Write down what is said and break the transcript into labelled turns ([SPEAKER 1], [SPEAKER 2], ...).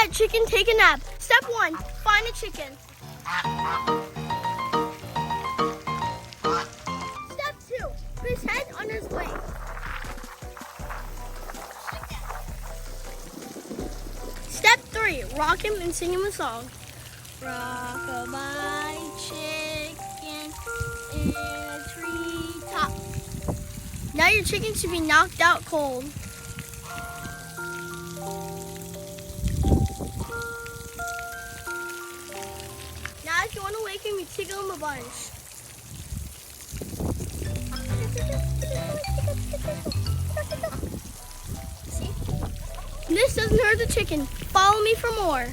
[SPEAKER 1] Alright, chicken, take a nap. Step 1, find a chicken. Step 2, put his head on his wing. Step 3, rock him and sing him a song. Rock-a-bye chicken in a treetop. Now your chicken should be knocked out cold. Now if you want to wake him, you tickle him a bunch. See? This doesn't hurt the chicken. Follow me for more.